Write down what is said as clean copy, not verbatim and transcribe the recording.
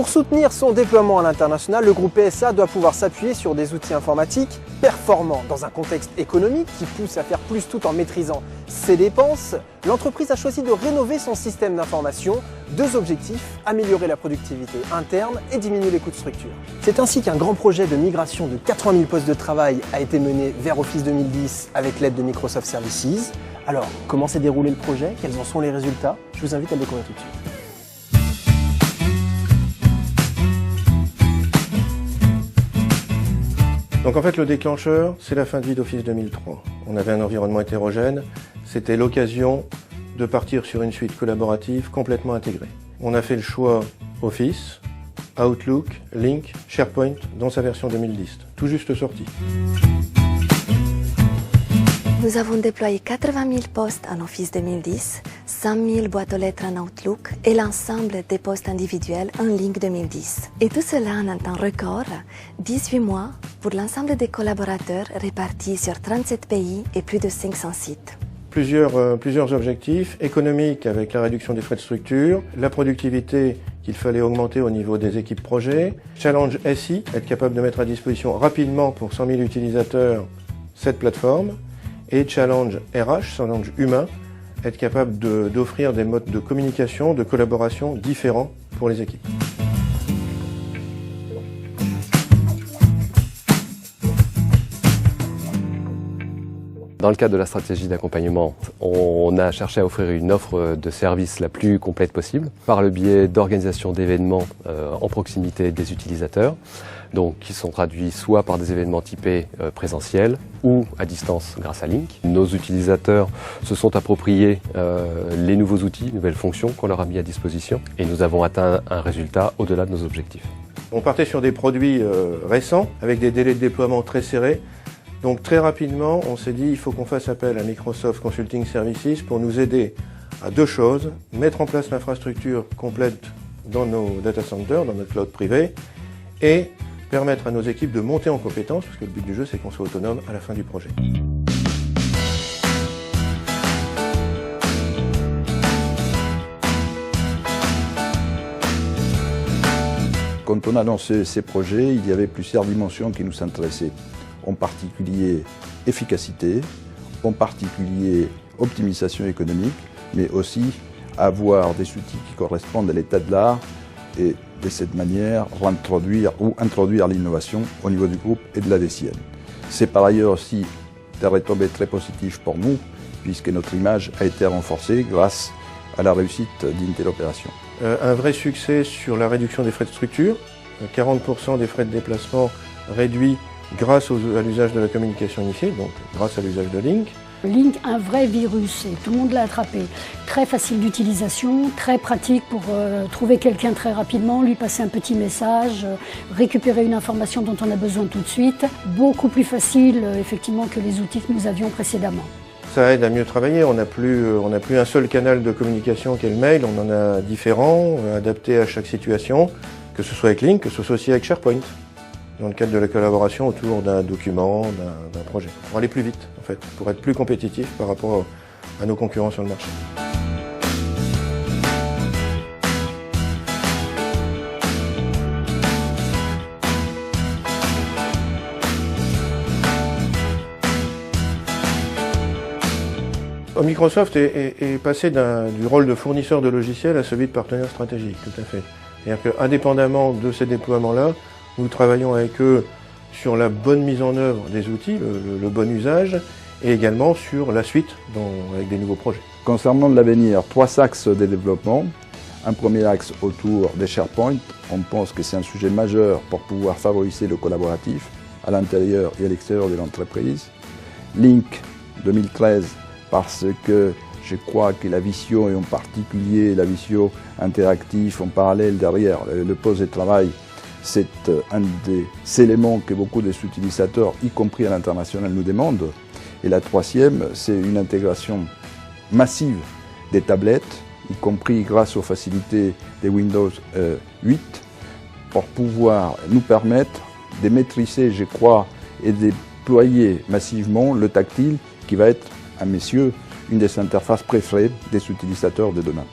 Pour soutenir son déploiement à l'international, le groupe PSA doit pouvoir s'appuyer sur des outils informatiques performants. Dans un contexte économique qui pousse à faire plus tout en maîtrisant ses dépenses, l'entreprise a choisi de rénover son système d'information. Deux objectifs, améliorer la productivité interne et diminuer les coûts de structure. C'est ainsi qu'un grand projet de migration de 80 000 postes de travail a été mené vers Office 2010 avec l'aide de Microsoft Services. Alors, comment s'est déroulé le projet? Quels en sont les résultats? Je vous invite à le découvrir tout de suite. Donc en fait, le déclencheur, c'est la fin de vie d'Office 2003. On avait un environnement hétérogène, c'était l'occasion de partir sur une suite collaborative complètement intégrée. On a fait le choix Office, Outlook, Lync, SharePoint dans sa version 2010, tout juste sorti. Nous avons déployé 80 000 postes en Office 2010, 100 000 boîtes aux lettres en Outlook et l'ensemble des postes individuels en Lync 2010. Et tout cela en un temps record, 18 mois pour l'ensemble des collaborateurs répartis sur 37 pays et plus de 500 sites. Plusieurs objectifs économiques avec la réduction des frais de structure, la productivité qu'il fallait augmenter au niveau des équipes projets, challenge SI, être capable de mettre à disposition rapidement pour 100 000 utilisateurs cette plateforme, et challenge RH, challenge humain, être capable d'offrir des modes de communication, de collaboration différents pour les équipes. Dans le cadre de la stratégie d'accompagnement, on a cherché à offrir une offre de service la plus complète possible par le biais d'organisation d'événements en proximité des utilisateurs, donc qui sont traduits soit par des événements typés présentiels ou à distance grâce à Lync. Nos utilisateurs se sont appropriés les nouveaux outils, nouvelles fonctions qu'on leur a mis à disposition et nous avons atteint un résultat au-delà de nos objectifs. On partait sur des produits récents avec des délais de déploiement très serrés. Donc très rapidement, on s'est dit il faut qu'on fasse appel à Microsoft Consulting Services pour nous aider à deux choses, mettre en place l'infrastructure complète dans nos data centers, dans notre cloud privé, et permettre à nos équipes de monter en compétences, parce que le but du jeu c'est qu'on soit autonome à la fin du projet. Quand on a lancé ces projets, il y avait plusieurs dimensions qui nous intéressaient. En particulier efficacité, en particulier optimisation économique, mais aussi avoir des outils qui correspondent à l'état de l'art et de cette manière introduire l'innovation au niveau du groupe et de la DCN. C'est par ailleurs aussi des retombées très positives pour nous, puisque notre image a été renforcée grâce à la réussite d'Intel Opération. Un vrai succès sur la réduction des frais de structure, 40% des frais de déplacement réduits grâce à l'usage de la communication unifiée, donc grâce à l'usage de Lync. Lync, un vrai virus, et tout le monde l'a attrapé. Très facile d'utilisation, très pratique pour trouver quelqu'un très rapidement, lui passer un petit message, récupérer une information dont on a besoin tout de suite. Beaucoup plus facile, effectivement, que les outils que nous avions précédemment. Ça aide à mieux travailler, on n'a plus un seul canal de communication qu'est le mail, on en a différents, adaptés à chaque situation, que ce soit avec Lync, que ce soit aussi avec SharePoint, dans le cadre de la collaboration autour d'un document, d'un projet. Pour aller plus vite, en fait, pour être plus compétitif par rapport à nos concurrents sur le marché. Microsoft est passé du rôle de fournisseur de logiciels à celui de partenaire stratégique, tout à fait. C'est-à-dire qu'indépendamment de ces déploiements-là, nous travaillons avec eux sur la bonne mise en œuvre des outils, le bon usage, et également sur la suite avec des nouveaux projets. Concernant l'avenir, 3 axes de développement. Un premier axe autour des SharePoint. On pense que c'est un sujet majeur pour pouvoir favoriser le collaboratif à l'intérieur et à l'extérieur de l'entreprise. Lync 2013, parce que je crois que la vision, et en particulier la vision interactive en parallèle derrière le poste de travail, c'est un des éléments que beaucoup des utilisateurs, y compris à l'international, nous demandent. Et la troisième, c'est une intégration massive des tablettes, y compris grâce aux facilités de Windows 8, pour pouvoir nous permettre de maîtriser, je crois, et de déployer massivement le tactile qui va être, à mes yeux, une des interfaces préférées des utilisateurs de demain.